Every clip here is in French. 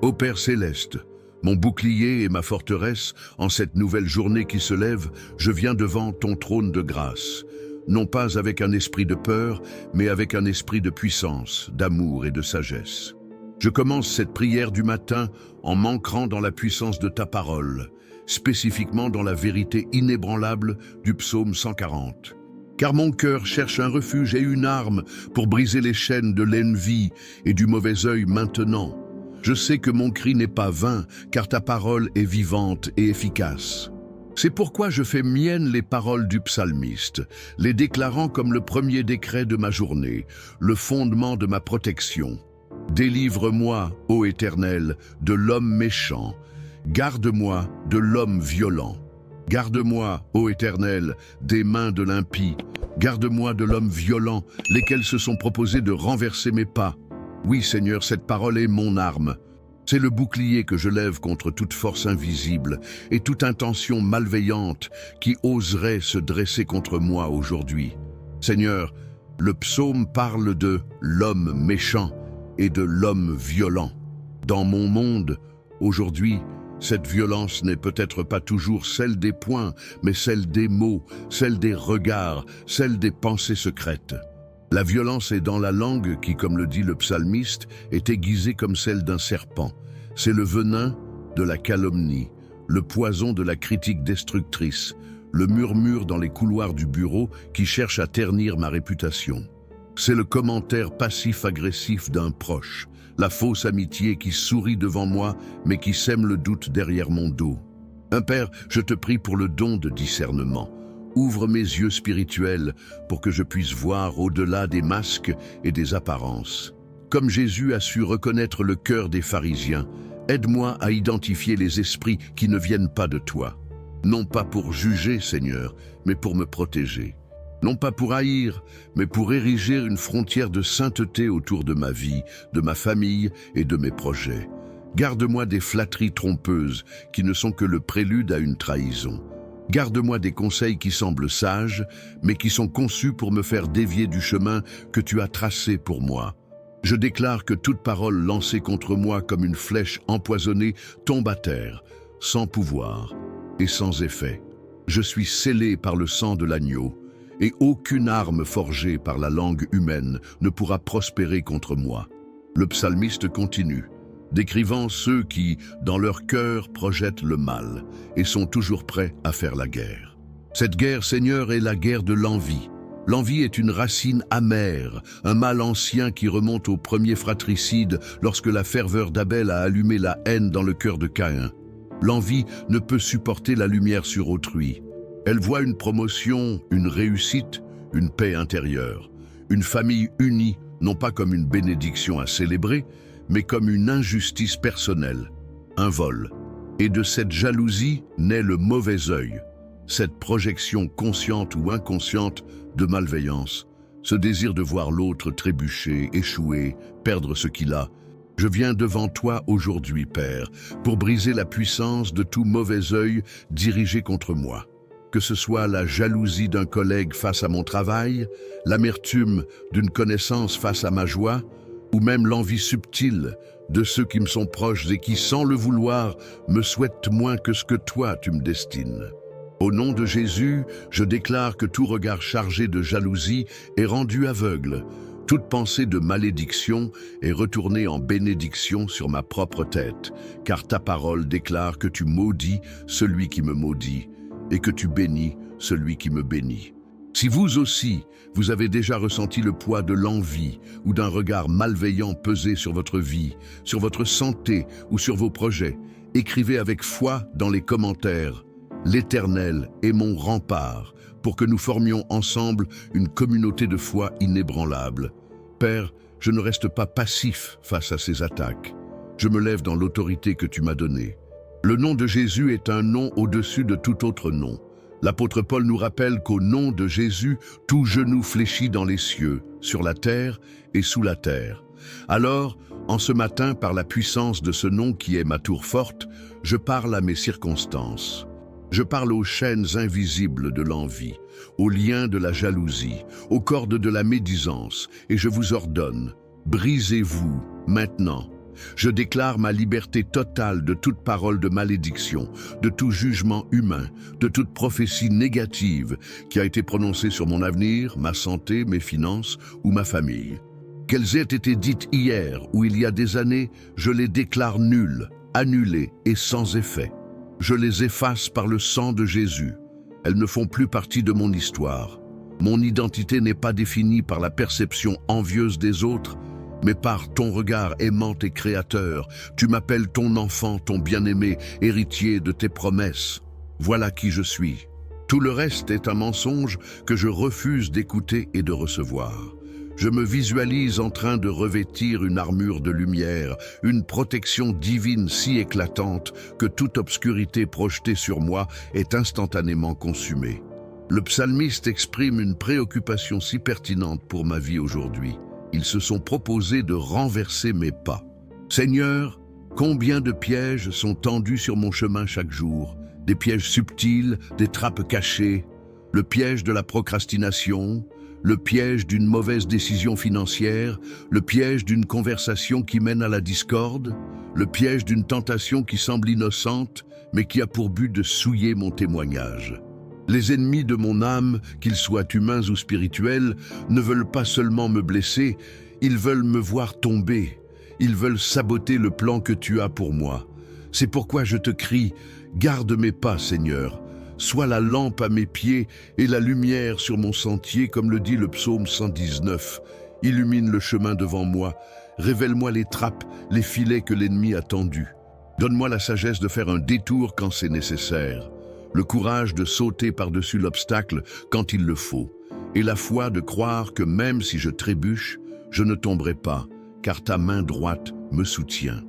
Ô Père céleste, mon bouclier et ma forteresse, en cette nouvelle journée qui se lève, je viens devant ton trône de grâce, non pas avec un esprit de peur, mais avec un esprit de puissance, d'amour et de sagesse. Je commence cette prière du matin en m'ancrant dans la puissance de ta parole, spécifiquement dans la vérité inébranlable du psaume 140. Car mon cœur cherche un refuge et une arme pour briser les chaînes de l'envie et du mauvais œil maintenant. Je sais que mon cri n'est pas vain, car ta parole est vivante et efficace. C'est pourquoi je fais miennes les paroles du psalmiste, les déclarant comme le premier décret de ma journée, le fondement de ma protection. Délivre-moi, ô Éternel, de l'homme méchant. Garde-moi de l'homme violent. Garde-moi, ô Éternel, des mains de l'impie. Garde-moi de l'homme violent, lesquels se sont proposés de renverser mes pas. Oui, Seigneur, cette parole est mon arme. C'est le bouclier que je lève contre toute force invisible et toute intention malveillante qui oserait se dresser contre moi aujourd'hui. Seigneur, le psaume parle de l'homme méchant et de l'homme violent. Dans mon monde, aujourd'hui, cette violence n'est peut-être pas toujours celle des poings, mais celle des mots, celle des regards, celle des pensées secrètes. La violence est dans la langue qui, comme le dit le psalmiste, est aiguisée comme celle d'un serpent. C'est le venin de la calomnie, le poison de la critique destructrice, le murmure dans les couloirs du bureau qui cherche à ternir ma réputation. C'est le commentaire passif-agressif d'un proche, la fausse amitié qui sourit devant moi, mais qui sème le doute derrière mon dos. Père, je te prie pour le don de discernement. Ouvre mes yeux spirituels pour que je puisse voir au-delà des masques et des apparences. Comme Jésus a su reconnaître le cœur des pharisiens, aide-moi à identifier les esprits qui ne viennent pas de toi. Non pas pour juger, Seigneur, mais pour me protéger. Non pas pour haïr, mais pour ériger une frontière de sainteté autour de ma vie, de ma famille et de mes projets. Garde-moi des flatteries trompeuses qui ne sont que le prélude à une trahison. Garde-moi des conseils qui semblent sages, mais qui sont conçus pour me faire dévier du chemin que tu as tracé pour moi. Je déclare que toute parole lancée contre moi comme une flèche empoisonnée tombe à terre, sans pouvoir et sans effet. Je suis scellé par le sang de l'agneau, et aucune arme forgée par la langue humaine ne pourra prospérer contre moi. Le psalmiste continue, décrivant ceux qui, dans leur cœur, projettent le mal et sont toujours prêts à faire la guerre. Cette guerre, Seigneur, est la guerre de l'envie. L'envie est une racine amère, un mal ancien qui remonte au premier fratricide lorsque la ferveur d'Abel a allumé la haine dans le cœur de Caïn. L'envie ne peut supporter la lumière sur autrui. Elle voit une promotion, une réussite, une paix intérieure, une famille unie, non pas comme une bénédiction à célébrer, mais comme une injustice personnelle, un vol. Et de cette jalousie naît le mauvais œil, cette projection consciente ou inconsciente de malveillance, ce désir de voir l'autre trébucher, échouer, perdre ce qu'il a. Je viens devant toi aujourd'hui, Père, pour briser la puissance de tout mauvais œil dirigé contre moi. Que ce soit la jalousie d'un collègue face à mon travail, l'amertume d'une connaissance face à ma joie, ou même l'envie subtile de ceux qui me sont proches et qui, sans le vouloir, me souhaitent moins que ce que toi tu me destines. Au nom de Jésus, je déclare que tout regard chargé de jalousie est rendu aveugle. Toute pensée de malédiction est retournée en bénédiction sur ma propre tête, car ta parole déclare que tu maudis celui qui me maudit et que tu bénis celui qui me bénit. Si vous aussi, vous avez déjà ressenti le poids de l'envie ou d'un regard malveillant peser sur votre vie, sur votre santé ou sur vos projets, écrivez avec foi dans les commentaires « L'Éternel est mon rempart » pour que nous formions ensemble une communauté de foi inébranlable. Père, je ne reste pas passif face à ces attaques. Je me lève dans l'autorité que tu m'as donnée. Le nom de Jésus est un nom au-dessus de tout autre nom. L'apôtre Paul nous rappelle qu'au nom de Jésus, tout genou fléchit dans les cieux, sur la terre et sous la terre. Alors, en ce matin, par la puissance de ce nom qui est ma tour forte, je parle à mes circonstances. Je parle aux chaînes invisibles de l'envie, aux liens de la jalousie, aux cordes de la médisance, et je vous ordonne, brisez-vous maintenant. Je déclare ma liberté totale de toute parole de malédiction, de tout jugement humain, de toute prophétie négative qui a été prononcée sur mon avenir, ma santé, mes finances ou ma famille. Qu'elles aient été dites hier ou il y a des années, je les déclare nulles, annulées et sans effet. Je les efface par le sang de Jésus. Elles ne font plus partie de mon histoire. Mon identité n'est pas définie par la perception envieuse des autres, mais par ton regard aimant et créateur. Tu m'appelles ton enfant, ton bien-aimé, héritier de tes promesses. Voilà qui je suis. Tout le reste est un mensonge que je refuse d'écouter et de recevoir. Je me visualise en train de revêtir une armure de lumière, une protection divine si éclatante que toute obscurité projetée sur moi est instantanément consumée. Le psalmiste exprime une préoccupation si pertinente pour ma vie aujourd'hui. Ils se sont proposés de renverser mes pas. Seigneur, combien de pièges sont tendus sur mon chemin chaque jour? Des pièges subtils, des trappes cachées, le piège de la procrastination, le piège d'une mauvaise décision financière, le piège d'une conversation qui mène à la discorde, le piège d'une tentation qui semble innocente, mais qui a pour but de souiller mon témoignage. Les ennemis de mon âme, qu'ils soient humains ou spirituels, ne veulent pas seulement me blesser, ils veulent me voir tomber. Ils veulent saboter le plan que tu as pour moi. C'est pourquoi je te crie, garde mes pas, Seigneur. Sois la lampe à mes pieds et la lumière sur mon sentier, comme le dit le psaume 119. Illumine le chemin devant moi. Révèle-moi les trappes, les filets que l'ennemi a tendus. Donne-moi la sagesse de faire un détour quand c'est nécessaire, le courage de sauter par-dessus l'obstacle quand il le faut, et la foi de croire que même si je trébuche, je ne tomberai pas, car ta main droite me soutient.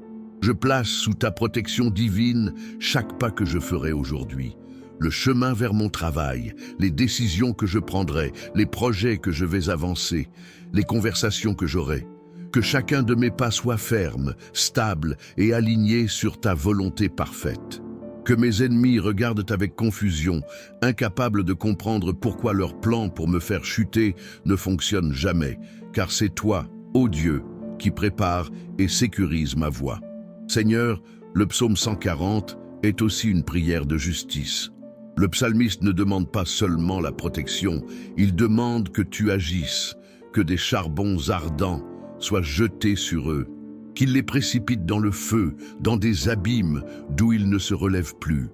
Je place sous ta protection divine chaque pas que je ferai aujourd'hui. Le chemin vers mon travail, les décisions que je prendrai, les projets que je vais avancer, les conversations que j'aurai. Que chacun de mes pas soit ferme, stable et aligné sur ta volonté parfaite. Que mes ennemis regardent avec confusion, incapables de comprendre pourquoi leur plan pour me faire chuter ne fonctionne jamais, car c'est toi, ô Dieu, qui prépare et sécurise ma voie. Seigneur, le psaume 140 est aussi une prière de justice. Le psalmiste ne demande pas seulement la protection, il demande que tu agisses, que des charbons ardents soient jetés sur eux, qu'il les précipite dans le feu, dans des abîmes d'où ils ne se relèvent plus.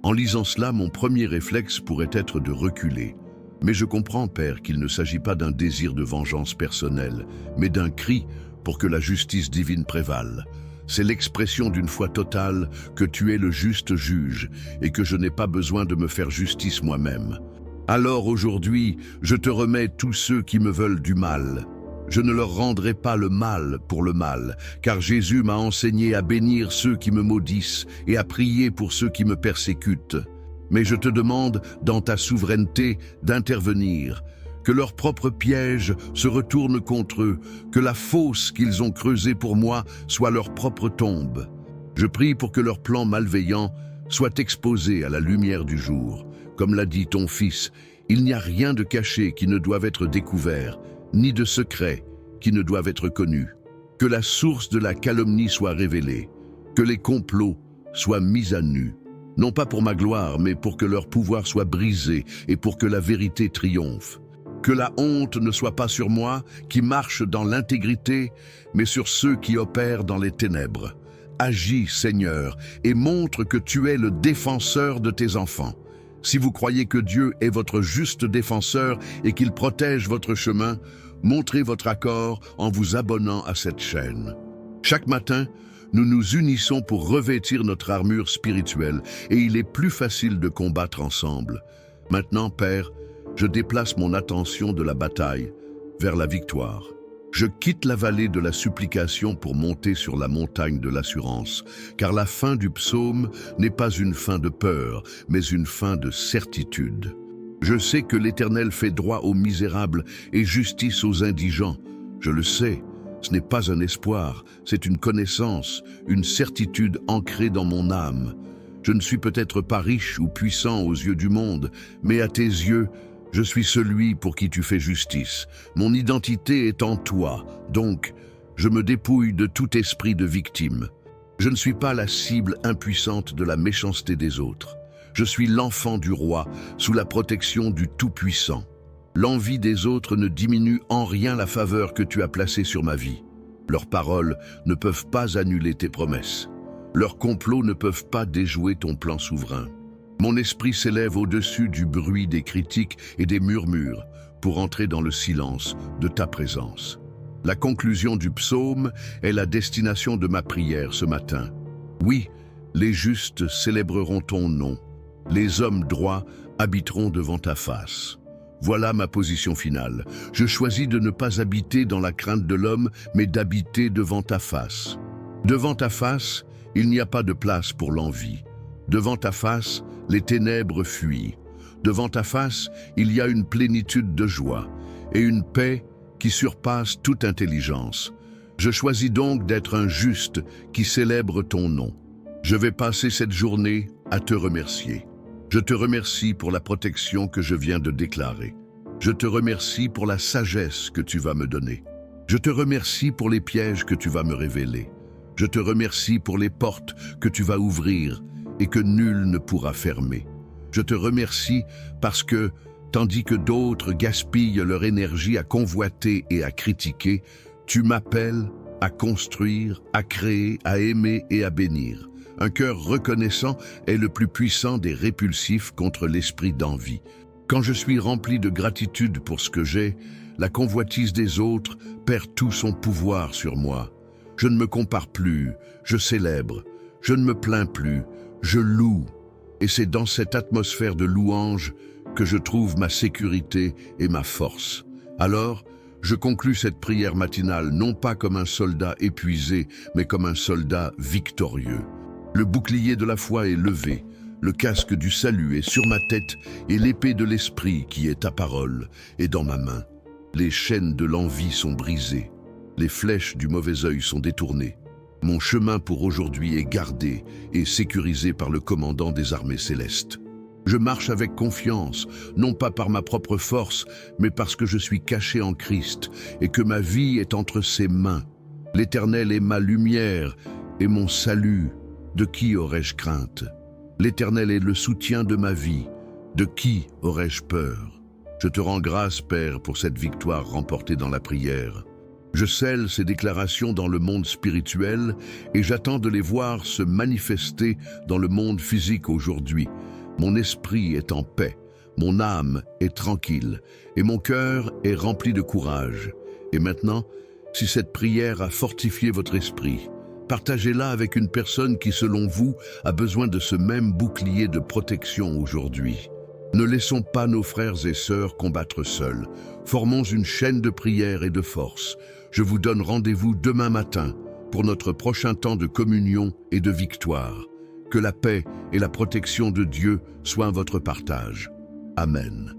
En lisant cela, mon premier réflexe pourrait être de reculer. Mais je comprends, Père, qu'il ne s'agit pas d'un désir de vengeance personnelle, mais d'un cri pour que la justice divine prévale. C'est l'expression d'une foi totale que tu es le juste juge et que je n'ai pas besoin de me faire justice moi-même. Alors aujourd'hui, je te remets tous ceux qui me veulent du mal. Je ne leur rendrai pas le mal pour le mal, car Jésus m'a enseigné à bénir ceux qui me maudissent et à prier pour ceux qui me persécutent. Mais je te demande, dans ta souveraineté, d'intervenir, que leurs propres pièges se retournent contre eux, que la fosse qu'ils ont creusée pour moi soit leur propre tombe. Je prie pour que leurs plans malveillants soient exposés à la lumière du jour. Comme l'a dit ton Fils, il n'y a rien de caché qui ne doive être découvert, ni de secret qui ne doivent être connus. Que la source de la calomnie soit révélée, que les complots soient mis à nu, non pas pour ma gloire, mais pour que leur pouvoir soit brisé et pour que la vérité triomphe. Que la honte ne soit pas sur moi, qui marche dans l'intégrité, mais sur ceux qui opèrent dans les ténèbres. Agis, Seigneur, et montre que tu es le défenseur de tes enfants. Si vous croyez que Dieu est votre juste défenseur et qu'il protège votre chemin, montrez votre accord en vous abonnant à cette chaîne. Chaque matin, nous nous unissons pour revêtir notre armure spirituelle et il est plus facile de combattre ensemble. Maintenant, Père, je déplace mon attention de la bataille vers la victoire. Je quitte la vallée de la supplication pour monter sur la montagne de l'assurance, car la fin du psaume n'est pas une fin de peur, mais une fin de certitude. Je sais que l'Éternel fait droit aux misérables et justice aux indigents. Je le sais, ce n'est pas un espoir, c'est une connaissance, une certitude ancrée dans mon âme. Je ne suis peut-être pas riche ou puissant aux yeux du monde, mais à tes yeux, je suis celui pour qui tu fais justice. Mon identité est en toi, donc Je me dépouille de tout esprit de victime. Je ne suis pas la cible impuissante de la méchanceté des autres. Je suis l'enfant du roi, sous la protection du Tout-Puissant. L'envie des autres ne diminue en rien la faveur que tu as placée sur ma vie. Leurs paroles ne peuvent pas annuler tes promesses. Leurs complots ne peuvent pas déjouer ton plan souverain. Mon esprit s'élève au-dessus du bruit des critiques et des murmures pour entrer dans le silence de ta présence. La conclusion du psaume est la destination de ma prière ce matin. Oui, les justes célébreront ton nom. Les hommes droits habiteront devant ta face. Voilà ma position finale. Je choisis de ne pas habiter dans la crainte de l'homme, mais d'habiter devant ta face. Devant ta face, il n'y a pas de place pour l'envie. Devant ta face, les ténèbres fuient. Devant ta face, il y a une plénitude de joie et une paix qui surpasse toute intelligence. Je choisis donc d'être un juste qui célèbre ton nom. Je vais passer cette journée à te remercier. Je te remercie pour la protection que je viens de déclarer. Je te remercie pour la sagesse que tu vas me donner. Je te remercie pour les pièges que tu vas me révéler. Je te remercie pour les portes que tu vas ouvrir et que nul ne pourra fermer. Je te remercie parce que, tandis que d'autres gaspillent leur énergie à convoiter et à critiquer, tu m'appelles à construire, à créer, à aimer et à bénir. Un cœur reconnaissant est le plus puissant des répulsifs contre l'esprit d'envie. Quand je suis rempli de gratitude pour ce que j'ai, la convoitise des autres perd tout son pouvoir sur moi. Je ne me compare plus, je célèbre, je ne me plains plus, je loue. Et c'est dans cette atmosphère de louange que je trouve ma sécurité et ma force. Alors, je conclus cette prière matinale non pas comme un soldat épuisé, mais comme un soldat victorieux. Le bouclier de la foi est levé, le casque du salut est sur ma tête et l'épée de l'esprit qui est ta parole est dans ma main. Les chaînes de l'envie sont brisées, les flèches du mauvais œil sont détournées. Mon chemin pour aujourd'hui est gardé et sécurisé par le commandant des armées célestes. Je marche avec confiance, non pas par ma propre force, mais parce que je suis caché en Christ et que ma vie est entre ses mains. L'Éternel est ma lumière et mon salut. De qui aurais-je crainte? L'Éternel est le soutien de ma vie. De qui aurais-je peur? Je te rends grâce, Père, pour cette victoire remportée dans la prière. Je scelle ces déclarations dans le monde spirituel et j'attends de les voir se manifester dans le monde physique aujourd'hui. Mon esprit est en paix, mon âme est tranquille et mon cœur est rempli de courage. Et maintenant, si cette prière a fortifié votre esprit, partagez-la avec une personne qui, selon vous, a besoin de ce même bouclier de protection aujourd'hui. Ne laissons pas nos frères et sœurs combattre seuls. Formons une chaîne de prière et de force. Je vous donne rendez-vous demain matin pour notre prochain temps de communion et de victoire. Que la paix et la protection de Dieu soient votre partage. Amen.